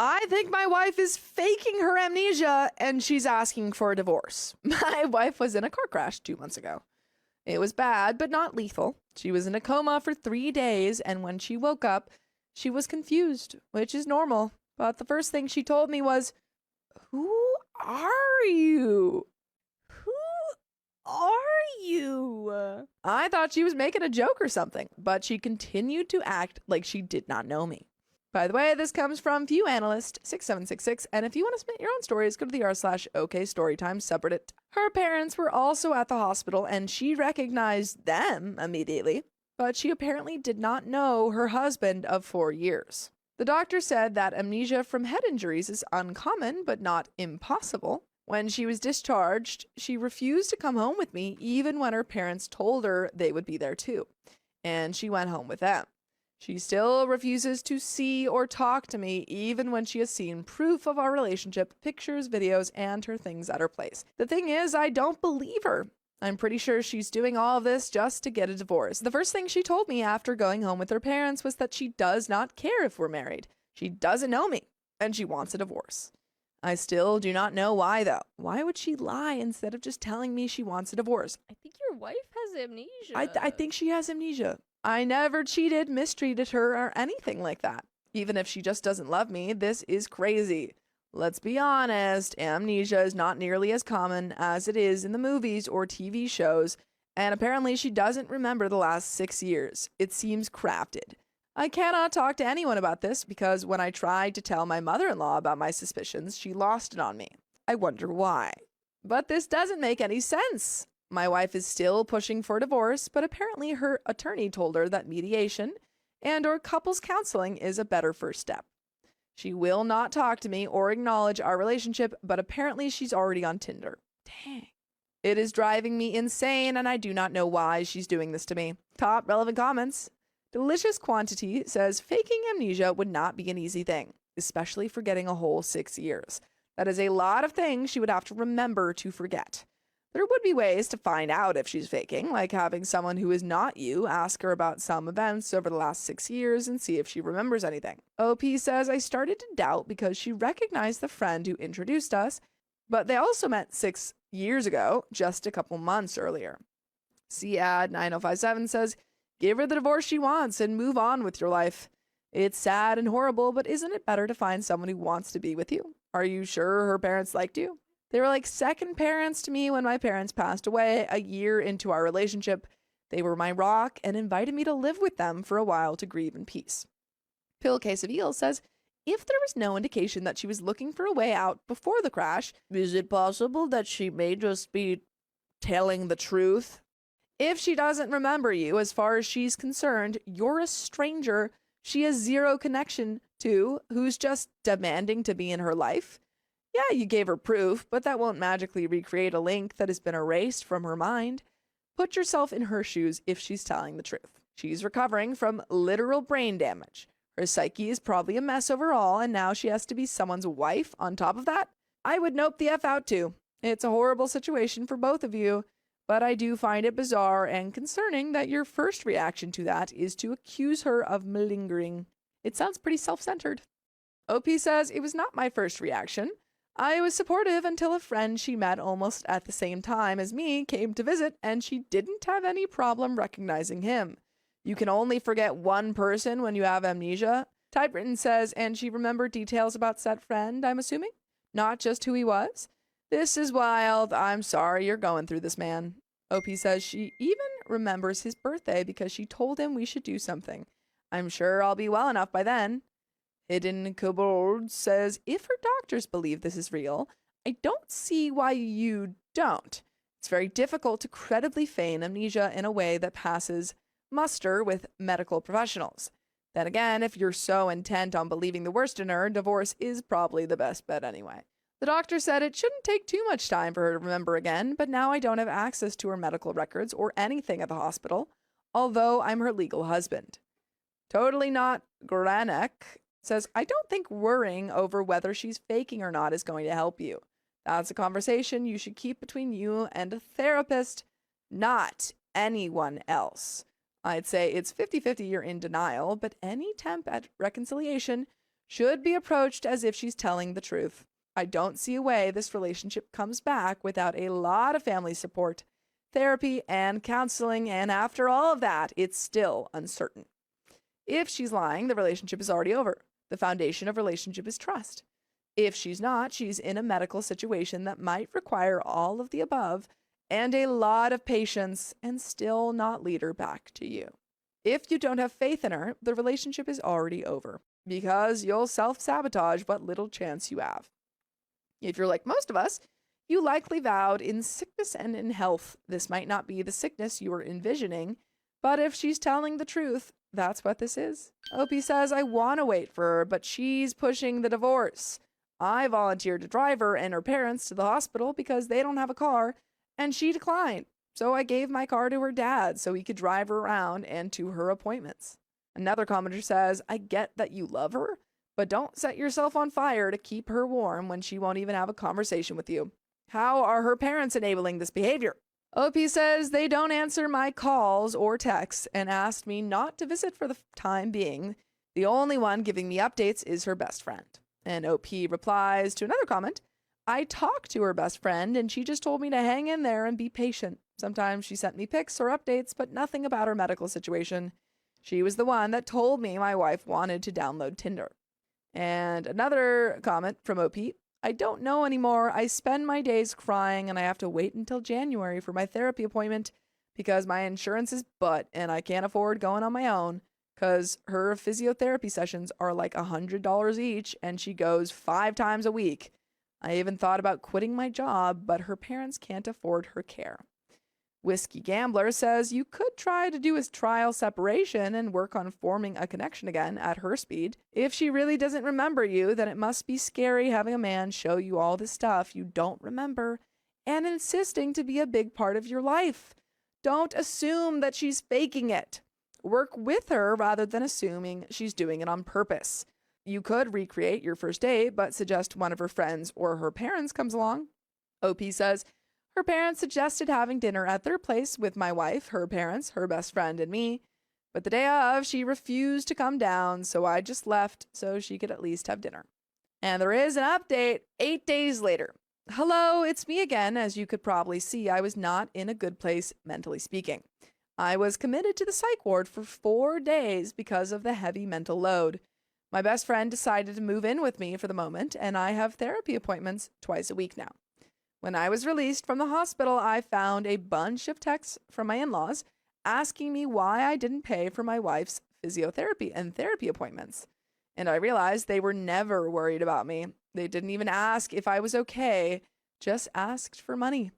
I think my wife is faking her amnesia and she's asking for a divorce. My wife was in a car crash 2 months ago. It was bad, but not lethal. She was in a coma for 3 days, and when she woke up, she was confused, which is normal. But the first thing she told me was, "Who are you? Who are you?" I thought she was making a joke or something, but she continued to act like she did not know me. By the way, this comes from View Analyst 6766, and if you want to submit your own stories, go to the r/OkStoryTime subreddit. Her parents were also at the hospital, and she recognized them immediately, but she apparently did not know her husband of 4 years. The doctor said that amnesia from head injuries is uncommon, but not impossible. When she was discharged, she refused to come home with me, even when her parents told her they would be there too, and she went home with them. She still refuses to see or talk to me, even when she has seen proof of our relationship, pictures, videos, and her things at her place. The thing is, I don't believe her. I'm pretty sure she's doing all of this just to get a divorce. The first thing she told me after going home with her parents was that she does not care if we're married. She doesn't know me, and she wants a divorce. I still do not know why, though. Why would she lie instead of just telling me she wants a divorce? I think your wife has amnesia. I think she has amnesia. I never cheated, mistreated her, or anything like that. Even if she just doesn't love me, this is crazy. Let's be honest, amnesia is not nearly as common as it is in the movies or TV shows, and apparently she doesn't remember the last 6 years. It seems crafted. I cannot talk to anyone about this because when I tried to tell my mother-in-law about my suspicions, she lost it on me. I wonder why. But this doesn't make any sense. My wife is still pushing for divorce, but apparently her attorney told her that mediation and/or couples counseling is a better first step. She will not talk to me or acknowledge our relationship, but apparently she's already on Tinder. Dang. It is driving me insane, and I do not know why she's doing this to me. Top relevant comments. Delicious Quantity says faking amnesia would not be an easy thing, especially for getting a whole 6 years. That is a lot of things she would have to remember to forget. There would be ways to find out if she's faking, like having someone who is not you ask her about some events over the last 6 years and see if she remembers anything. OP says, I started to doubt because she recognized the friend who introduced us, but they also met 6 years ago, just a couple months earlier. Cad9057 says, give her the divorce she wants and move on with your life. It's sad and horrible, but isn't it better to find someone who wants to be with you? Are you sure her parents liked you? They were like second parents to me when my parents passed away a year into our relationship. They were my rock and invited me to live with them for a while to grieve in peace. Pillcase of Eel says, if there was no indication that she was looking for a way out before the crash, is it possible that she may just be telling the truth? If she doesn't remember you, as far as she's concerned, you're a stranger she has zero connection to, who's just demanding to be in her life. Yeah, you gave her proof, but that won't magically recreate a link that has been erased from her mind. Put yourself in her shoes if she's telling the truth. She's recovering from literal brain damage. Her psyche is probably a mess overall, and now she has to be someone's wife on top of that. I would nope the F out too. It's a horrible situation for both of you, but I do find it bizarre and concerning that your first reaction to that is to accuse her of malingering. It sounds pretty self-centered. OP says, it was not my first reaction. I was supportive until a friend she met almost at the same time as me came to visit, and she didn't have any problem recognizing him. You can only forget one person when you have amnesia. Typewritten says, and she remembered details about said friend, I'm assuming? Not just who he was? This is wild. I'm sorry you're going through this, man. OP says she even remembers his birthday because she told him we should do something. I'm sure I'll be well enough by then. Hidden Kobold says, if her doctors believe this is real, I don't see why you don't. It's very difficult to credibly feign amnesia in a way that passes muster with medical professionals. Then again, if you're so intent on believing the worst in her, divorce is probably the best bet anyway. The doctor said it shouldn't take too much time for her to remember again, but now I don't have access to her medical records or anything at the hospital, although I'm her legal husband. Totally Not Granek says, I don't think worrying over whether she's faking or not is going to help you. That's a conversation you should keep between you and a therapist, not anyone else. I'd say it's 50-50 you're in denial, but any attempt at reconciliation should be approached as if she's telling the truth. I don't see a way this relationship comes back without a lot of family support, therapy, and counseling, and after all of that, it's still uncertain. If she's lying, the relationship is already over. The foundation of relationship is trust. If she's not, she's in a medical situation that might require all of the above and a lot of patience and still not lead her back to you. If you don't have faith in her, the relationship is already over because you'll self-sabotage what little chance you have. If you're like most of us, you likely vowed in sickness and in health. This might not be the sickness you were envisioning, but if she's telling the truth, that's what this is. Opie says, I want to wait for her, but she's pushing the divorce. I volunteered to drive her and her parents to the hospital because they don't have a car, and she declined. So I gave my car to her dad so he could drive her around and to her appointments. Another commenter says, I get that you love her, but don't set yourself on fire to keep her warm when she won't even have a conversation with you. How are her parents enabling this behavior? OP says they don't answer my calls or texts and asked me not to visit for the time being. The only one giving me updates is her best friend. And OP replies to another comment, I talked to her best friend and she just told me to hang in there and be patient. Sometimes she sent me pics or updates, but nothing about her medical situation. She was the one that told me my wife wanted to download Tinder. And another comment from OP, I don't know anymore. I spend my days crying and I have to wait until January for my therapy appointment because my insurance is butt and I can't afford going on my own because her physiotherapy sessions are like $100 each and she goes 5 times a week. I even thought about quitting my job, but her parents can't afford her care. Whiskey Gambler says you could try to do a trial separation and work on forming a connection again at her speed. If she really doesn't remember you, then it must be scary having a man show you all the stuff you don't remember and insisting to be a big part of your life. Don't assume that she's faking it. Work with her rather than assuming she's doing it on purpose. You could recreate your first date, but suggest one of her friends or her parents comes along. OP says, her parents suggested having dinner at their place with my wife, her parents, her best friend, and me. But the day of, she refused to come down, so I just left so she could at least have dinner. And there is an update 8 days later. Hello, it's me again. As you could probably see, I was not in a good place, mentally speaking. I was committed to the psych ward for 4 days because of the heavy mental load. My best friend decided to move in with me for the moment, and I have therapy appointments twice a week now. When I was released from the hospital, I found a bunch of texts from my in-laws asking me why I didn't pay for my wife's physiotherapy and therapy appointments. And I realized they were never worried about me. They didn't even ask if I was okay, just asked for money.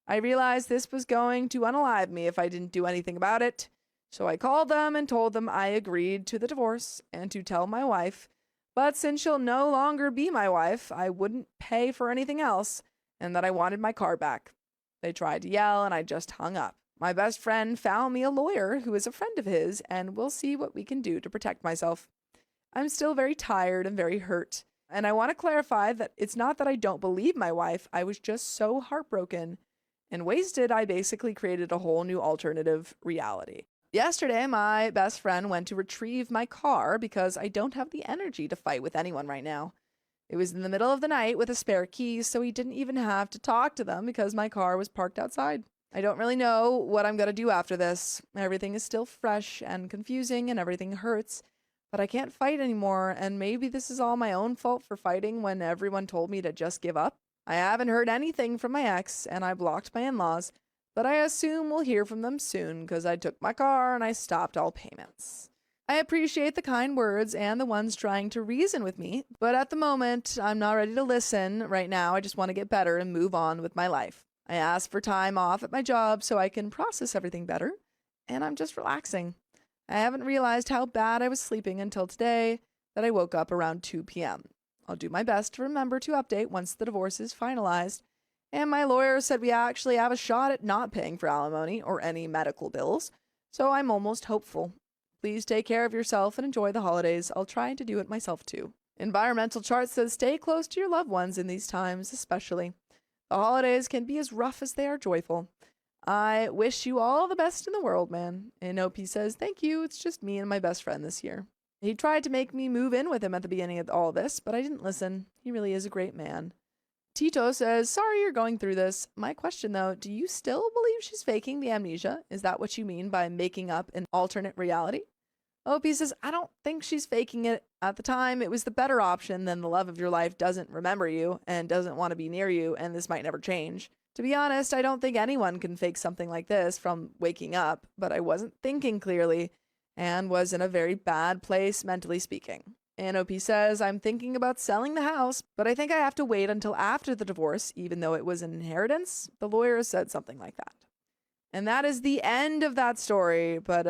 I realized this was going to unalive me if I didn't do anything about it. So I called them and told them I agreed to the divorce and to tell my wife. But since she'll no longer be my wife, I wouldn't pay for anything else and that I wanted my car back. They tried to yell and I just hung up. My best friend found me a lawyer who is a friend of his and we'll see what we can do to protect myself. I'm still very tired and very hurt. And I want to clarify that it's not that I don't believe my wife. I was just so heartbroken and wasted, I basically created a whole new alternative reality. Yesterday, my best friend went to retrieve my car because I don't have the energy to fight with anyone right now. It was in the middle of the night with a spare key, so he didn't even have to talk to them because my car was parked outside. I don't really know what I'm going to do after this. Everything is still fresh and confusing and everything hurts, but I can't fight anymore, and maybe this is all my own fault for fighting when everyone told me to just give up. I haven't heard anything from my ex, and I blocked my in-laws, but I assume we'll hear from them soon because I took my car and I stopped all payments. I appreciate the kind words and the ones trying to reason with me, but at the moment, I'm not ready to listen. Right now, I just want to get better and move on with my life. I asked for time off at my job so I can process everything better, and I'm just relaxing. I haven't realized how bad I was sleeping until today that I woke up around 2 p.m. I'll do my best to remember to update once the divorce is finalized, and my lawyer said we actually have a shot at not paying for alimony or any medical bills, so I'm almost hopeful. Please take care of yourself and enjoy the holidays. I'll try to do it myself too. Environmental Chart says stay close to your loved ones in these times, especially. The holidays can be as rough as they are joyful. I wish you all the best in the world, man. And OP says, thank you. It's just me and my best friend this year. He tried to make me move in with him at the beginning of all this, but I didn't listen. He really is a great man. Tito says, sorry you're going through this. My question though, do you still believe she's faking the amnesia? Is that what you mean by making up an alternate reality? OP says, I don't think she's faking it. At the time, it was the better option than the love of your life doesn't remember you and doesn't want to be near you, and this might never change. To be honest, I don't think anyone can fake something like this from waking up, but I wasn't thinking clearly and was in a very bad place mentally speaking. And OP says, I'm thinking about selling the house, but I think I have to wait until after the divorce, even though it was an inheritance. The lawyer said something like that. And that is the end of that story, but